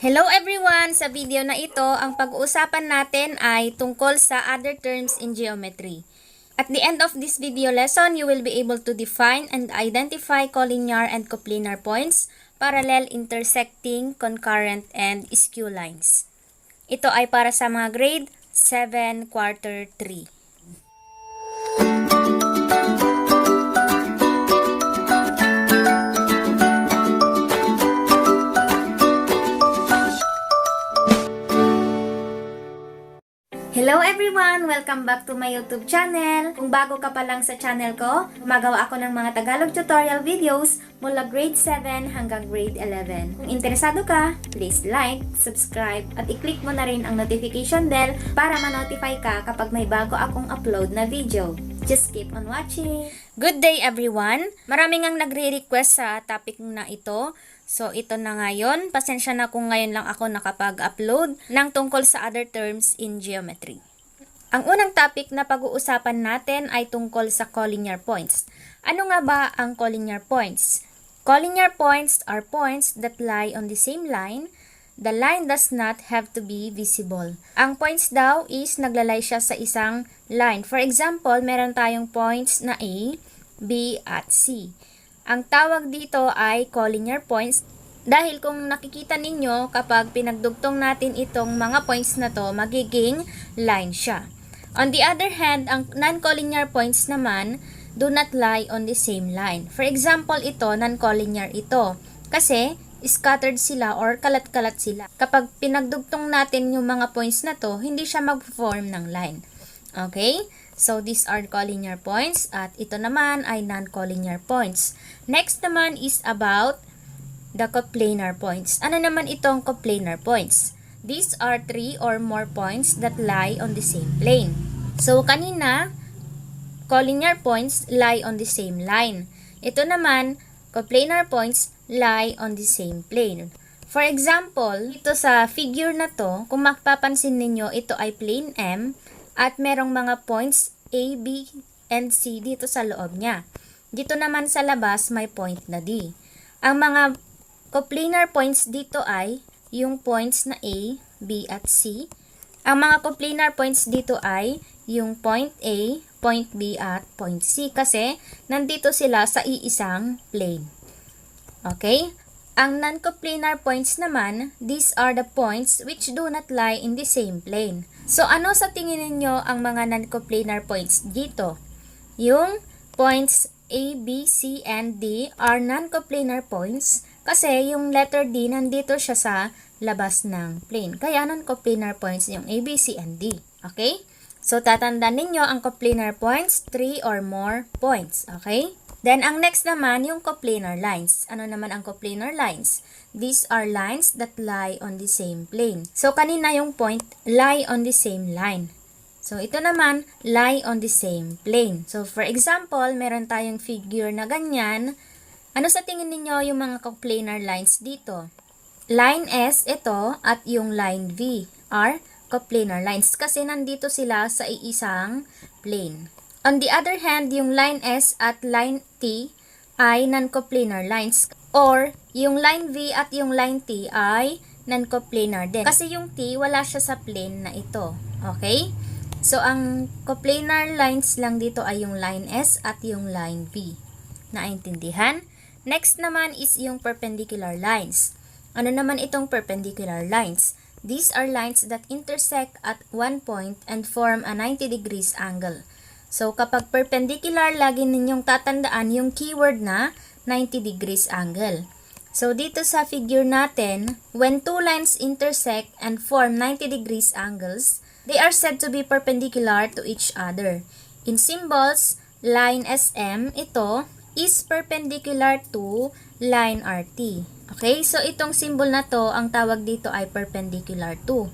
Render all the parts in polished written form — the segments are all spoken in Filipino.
Hello everyone! Sa video na ito, ang pag-uusapan natin ay tungkol sa other terms in geometry. At the end of this video lesson, you will be able to define and identify collinear and coplanar points, parallel, intersecting, concurrent, and skew lines. Ito ay para sa mga grade 7, quarter 3. Hello everyone! Welcome back to my YouTube channel. Kung bago ka pa lang sa channel ko, gumagawa ako ng mga Tagalog tutorial videos mula grade 7 hanggang grade 11. Kung interesado ka, please like, subscribe, at i-click mo na rin ang notification bell para ma-notify ka kapag may bago akong upload na video. Just keep on watching! Good day everyone! Maraming ang nagre-request sa topic na ito. So, ito na ngayon. Pasensya na kung ngayon lang ako nakapag-upload ng tungkol sa other terms in geometry. Ang unang topic na pag-uusapan natin ay tungkol sa collinear points. Ano nga ba ang collinear points? Collinear points are points that lie on the same line. The line does not have to be visible. Ang points daw is naglalay siya sa isang line. For example, meron tayong points na A, B, at C. Ang tawag dito ay collinear points dahil kung nakikita ninyo kapag pinagdugtong natin itong mga points na to, magiging line siya. On the other hand, ang non-collinear points naman do not lie on the same line. For example, ito, non-collinear ito kasi scattered sila or kalat-kalat sila. Kapag pinagdugtong natin yung mga points na to, hindi siya mag-form ng line. Okay? So, these are collinear points at ito naman ay non-collinear points. Next naman is about the coplanar points. Ano naman itong coplanar points? These are three or more points that lie on the same plane. So, kanina, collinear points lie on the same line. Ito naman, coplanar points lie on the same plane. For example, ito sa figure na to, kung mapapansin ninyo, ito ay plane M at merong mga points A, B, and C dito sa loob niya. Dito naman sa labas, may point na D. Ang mga coplanar points dito ay yung points na A, B, at C. Ang mga coplanar points dito ay yung point A, point B, at point C kasi nandito sila sa iisang plane. Okay? Ang non-coplanar points naman, these are the points which do not lie in the same plane. So, ano sa tingin ninyo ang mga non-coplanar points dito? Yung points A, B, C, and D are non-coplanar points kasi yung letter D nandito siya sa labas ng plane. Kaya non-coplanar points yung A, B, C, and D. Okay? So, tatandaan ninyo ang coplanar points, 3 or more points. Okay? Then, ang next naman, yung coplanar lines. Ano naman ang coplanar lines? These are lines that lie on the same plane. So, kanina yung point, lie on the same line. So, ito naman, lie on the same plane. So, for example, meron tayong figure na ganyan. Ano sa tingin ninyo yung mga coplanar lines dito? Line S, ito, at yung line V are coplanar lines kasi nandito sila sa iisang plane. On the other hand, yung line S at line T ay non-coplanar lines or yung line V at yung line T ay non-coplanar din. Kasi yung T wala siya sa plane na ito. Okay? So, ang coplanar lines lang dito ay yung line S at yung line V. Naintindihan? Next naman is yung perpendicular lines. Ano naman itong perpendicular lines? These are lines that intersect at one point and form a 90 degrees angle. So, kapag perpendicular, lagi ninyong tatandaan yung keyword na 90 degrees angle. So, dito sa figure natin, when two lines intersect and form 90 degrees angles, they are said to be perpendicular to each other. In symbols, line SM, ito, is perpendicular to line RT. Okay? So, itong symbol na to, ang tawag dito ay perpendicular to.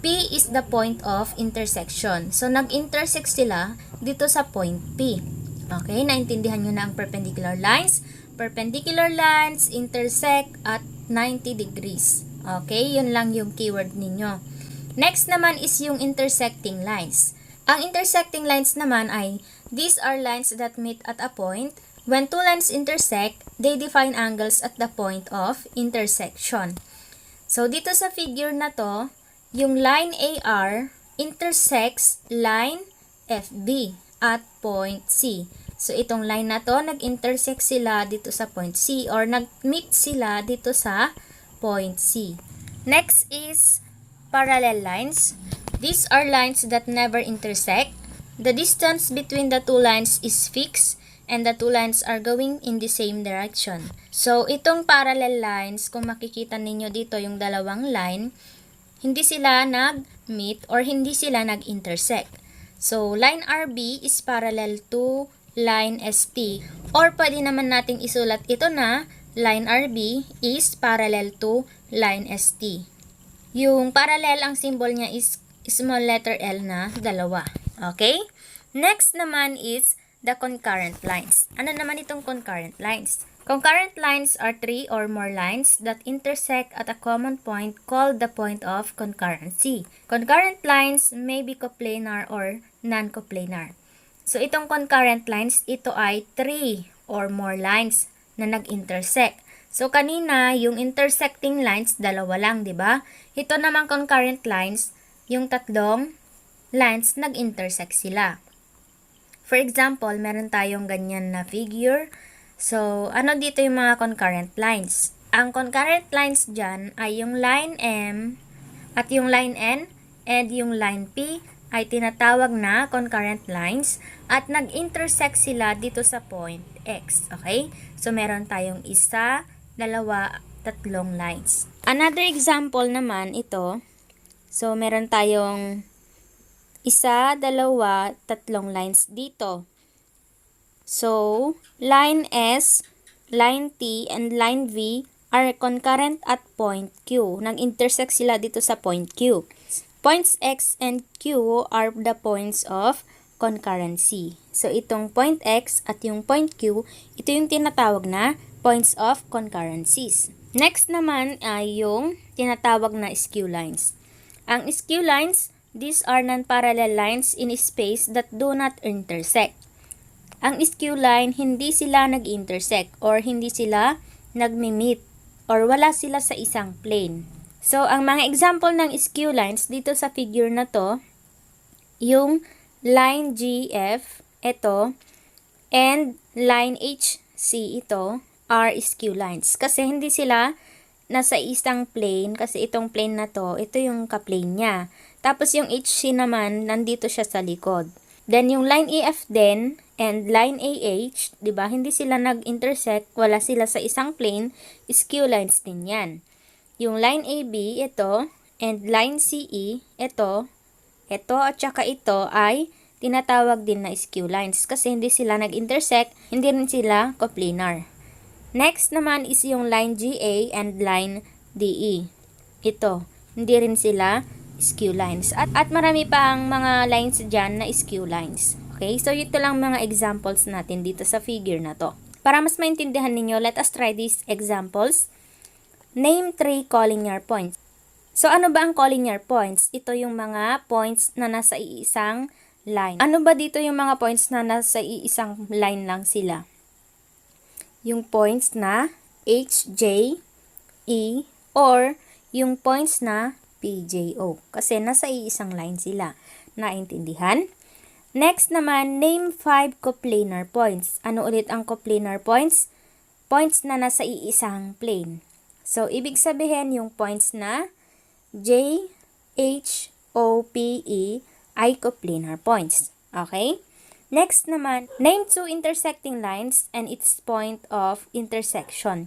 P is the point of intersection. So, nag-intersect sila dito sa point P. Okay, naintindihan nyo na ang perpendicular lines. Perpendicular lines intersect at 90 degrees. Okay, yun lang yung keyword ninyo. Next naman is yung intersecting lines. Ang intersecting lines naman ay, these are lines that meet at a point. When two lines intersect, they define angles at the point of intersection. So, dito sa figure na to, yung line AR intersects line FB at point C. So, itong line na to, nag-intersect sila dito sa point C or nag-meet sila dito sa point C. Next is parallel lines. These are lines that never intersect. The distance between the two lines is fixed and the two lines are going in the same direction. So, itong parallel lines, kung makikita ninyo dito yung dalawang line, hindi sila nag-meet or hindi sila nag-intersect. So, line RB is parallel to line ST or pwede naman nating isulat ito na line RB is parallel to line ST. Yung parallel, ang symbol niya is small letter L na dalawa. Okay? Next naman is the concurrent lines. Ano naman itong concurrent lines? Concurrent lines are three or more lines that intersect at a common point called the point of concurrency. Concurrent lines may be coplanar or non-coplanar. So, itong concurrent lines, ito ay three or more lines na nag-intersect. So, kanina, yung intersecting lines, dalawa lang, di ba? Ito naman concurrent lines, yung tatlong lines, nag-intersect sila. For example, meron tayong ganyan na figure. So, ano dito yung mga concurrent lines? Ang concurrent lines dyan ay yung line M at yung line N and yung line P ay tinatawag na concurrent lines at nag-intersect sila dito sa point X. Okay? So, meron tayong isa, dalawa, tatlong lines. Another example naman ito. So, meron tayong isa, dalawa, tatlong lines dito. So, line S, line T, and line V are concurrent at point Q. Nag-intersect sila dito sa point Q. Points X and Q are the points of concurrency. So, itong point X at yung point Q, ito yung tinatawag na points of concurrencies. Next naman ay yung tinatawag na skew lines. Ang skew lines, these are non-parallel lines in space that do not intersect. Ang skew line, hindi sila nag-intersect or hindi sila nagmi-meet or wala sila sa isang plane. So, ang mga example ng skew lines dito sa figure na to, yung line GF, ito, and line HC, ito, are skew lines. Kasi hindi sila nasa isang plane, kasi itong plane na to, ito yung ka-plane niya. Tapos yung HC naman, nandito siya sa likod. Then yung line EF din, and line AH, di ba? Hindi sila nag-intersect, wala sila sa isang plane, skew lines din yan. Yung line AB, ito, and line CE, ito, at saka ito ay tinatawag din na skew lines kasi hindi sila nag-intersect, hindi rin sila coplanar. Next naman is yung line GA and line DE. Ito, hindi rin sila skew lines. At marami pa ang mga lines dyan na skew lines. Okay, so ito lang mga examples natin dito sa figure na to. Para mas maintindihan ninyo, let us try these examples. Name 3 collinear points. So ano ba ang collinear points? Ito yung mga points na nasa iisang line. Ano ba dito yung mga points na nasa iisang line lang sila? Yung points na H, J, E, or yung points na P, J, O. Kasi nasa iisang line sila. Naintindihan? Next naman, name 5 coplanar points. Ano ulit ang coplanar points? Points na nasa iisang plane. So, ibig sabihin yung points na J, H, O, P, E ay coplanar points. Okay? Next naman, name 2 intersecting lines and its point of intersection.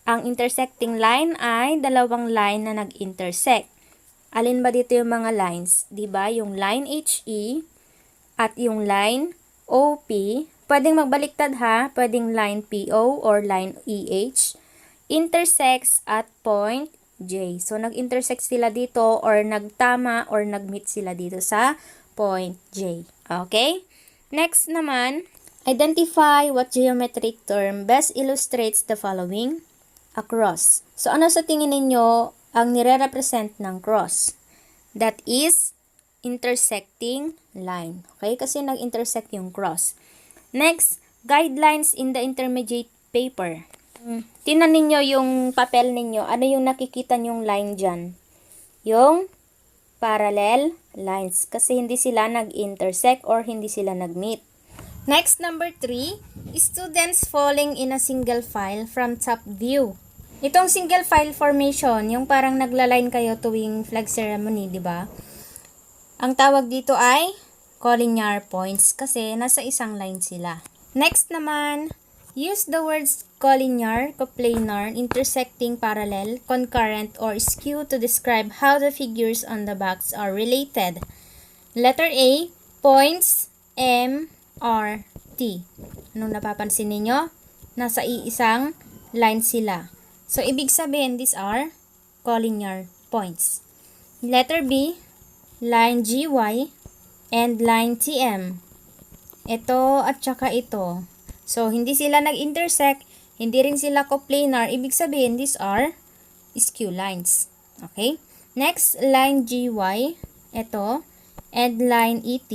Ang intersecting line ay dalawang line na nag-intersect. Alin ba dito yung mga lines? Diba? Yung line HE at yung line OP. Pwedeng magbaliktad ha. Pwedeng line PO or line EH. Intersects at point J. So, nag-intersect sila dito or nagtama or nag-meet sila dito sa point J. Okay? Next naman, identify what geometric term best illustrates the following. A cross. So, ano sa tingin ninyo ang nire-represent ng cross? That is intersecting line. Okay? Kasi nag-intersect yung cross. Next, guidelines in the intermediate paper. Tingnan ninyo yung papel ninyo. Ano yung nakikita nyong line dyan? Yung parallel lines. Kasi hindi sila nag-intersect or hindi sila nag-meet. Next, number 3, students falling in a single file from top view. Itong single file formation, yung parang naglaline kayo tuwing flag ceremony, di ba? Ang tawag dito ay collinear points kasi nasa isang line sila. Next naman, use the words collinear, coplanar, intersecting, parallel, concurrent, or skew to describe how the figures on the box are related. Letter A, points M, R, T. Anong napapansin ninyo? Nasa iisang line sila. So, ibig sabihin, these are collinear points. Letter B, line GY and line TM. Ito at saka ito. So, hindi sila nag-intersect, hindi rin sila coplanar. Ibig sabihin, these are skew lines. Okay? Next, line GY. Ito. And line ET.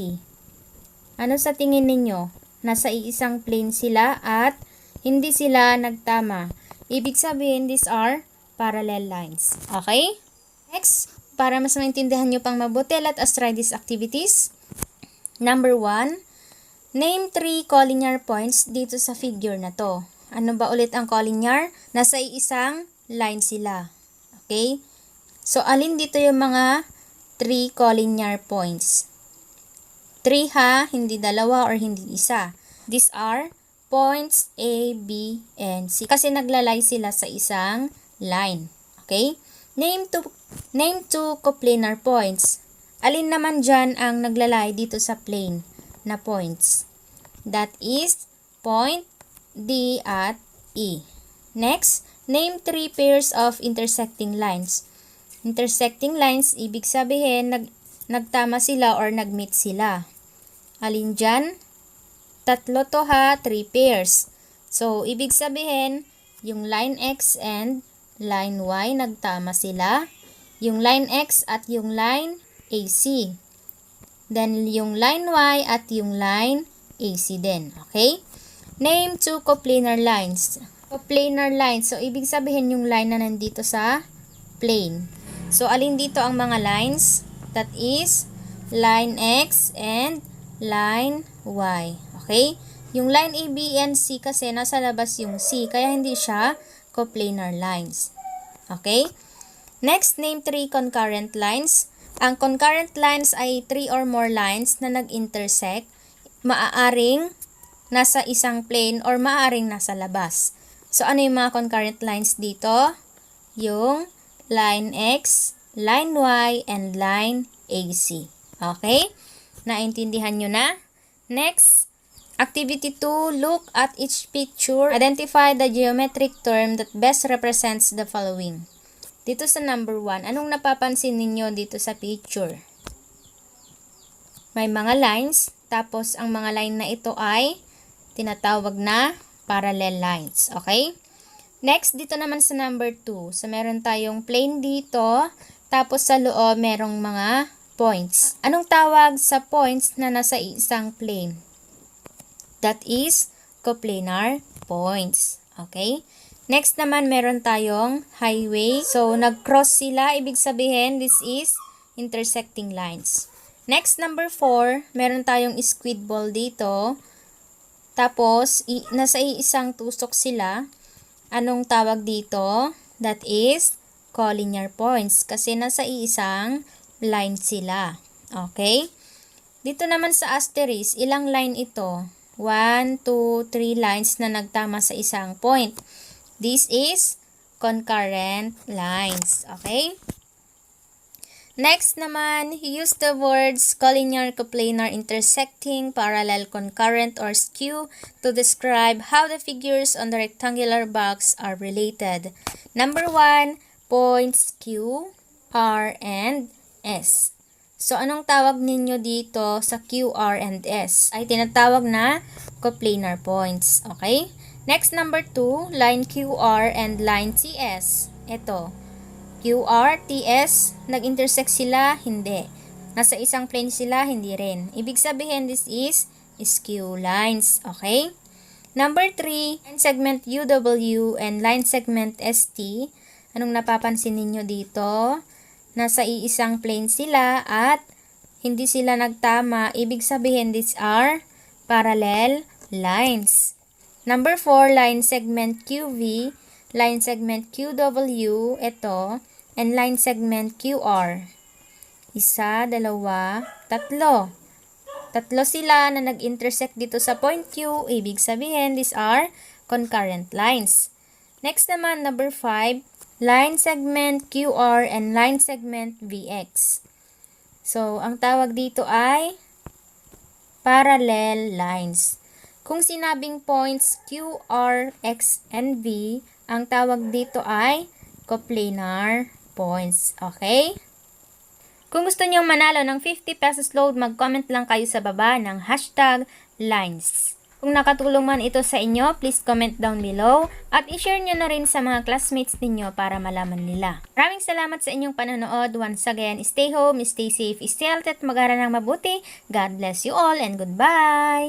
Ano sa tingin ninyo? Nasa iisang plane sila at hindi sila nagtama. Ibig sabihin, these are parallel lines. Okay? Next, para mas maintindihan nyo pang mabuti, let us try these activities. Number 1, name 3 collinear points dito sa figure na to. Ano ba ulit ang collinear? Nasa iisang line sila. Okay? So, alin dito yung mga 3 collinear points? 3 ha, hindi dalawa or hindi isa. These are points A, B, and C. Kasi naglalay sila sa isang line. Okay? Name 2 coplanar points. Alin naman dyan ang naglalay dito sa plane na points? That is point D at E. Next, name 3 pairs of intersecting lines. Intersecting lines, ibig sabihin, nagtama sila or nagmeet sila. Alin dyan? Tatlo to ha, 3 pairs. So, ibig sabihin, yung line X and line Y, nagtama sila. Yung line X at yung line AC. Then, yung line Y at yung line AC din. Okay? Name 2 coplanar lines. Coplanar lines. So, ibig sabihin yung line na nandito sa plane. So, alin dito ang mga lines? That is, line X and line Y. Okay? Yung line A, B, and C kasi nasa labas yung C, kaya hindi siya coplanar lines. Okay? Next, name 3 concurrent lines. Ang concurrent lines ay 3 or more lines na nag-intersect. Maaaring nasa isang plane or maaaring nasa labas. So, ano yung mga concurrent lines dito? Yung line X, line Y, and line AC. Okay? Naintindihan nyo na? Next, activity 2, look at each picture. Identify the geometric term that best represents the following. Dito sa number 1, anong napapansin ninyo dito sa picture? May mga lines, tapos ang mga line na ito ay tinatawag na parallel lines. Okay? Next, dito naman sa number 2. So, meron tayong plane dito, tapos sa loob merong mga points. Anong tawag sa points na nasa isang plane? That is coplanar points. Okay? Next naman, meron tayong highway. So, nag-cross sila. Ibig sabihin, this is intersecting lines. Next, number 4, meron tayong squid ball dito. Tapos, nasa isang tusok sila. Anong tawag dito? That is collinear points. Kasi nasa isang line sila. Okay? Dito naman sa asterisk, ilang line ito? 1, 2, 3 lines na nagtama sa isang point. This is concurrent lines. Okay? Next naman, use the words collinear, coplanar, intersecting, parallel, concurrent, or skew to describe how the figures on the rectangular box are related. Number 1, points Q, R, and S. So, anong tawag ninyo dito sa Q, R, and S? Ay tinatawag na coplanar points. Okay? Next, number 2, line QR and line TS. Ito. QR, TS, nag-intersect sila? Hindi. Nasa isang plane sila? Hindi rin. Ibig sabihin, this is skew lines. Okay? Number 3, line segment UW and line segment ST. Anong napapansin ninyo dito? Nasa iisang plane sila at hindi sila nagtama. Ibig sabihin, these are parallel lines. Number 4, line segment QV, line segment QW, ito, and line segment QR. Isa, dalawa, tatlo. Tatlo sila na nag-intersect dito sa point Q. Ibig sabihin, these are concurrent lines. Next naman, number 5, line segment QR and line segment VX. So, ang tawag dito ay parallel lines. Kung sinabing points Q, R, X, and V, ang tawag dito ay coplanar points. Okay? Kung gusto niyong manalo ng 50 pesos load, mag-comment lang kayo sa baba ng #lines. Kung nakatulong man ito sa inyo, please comment down below at i-share nyo na rin sa mga classmates ninyo para malaman nila. Maraming salamat sa inyong panonood. Once again, stay home, stay safe, stay healthy at mag-aral ng mabuti. God bless you all and goodbye!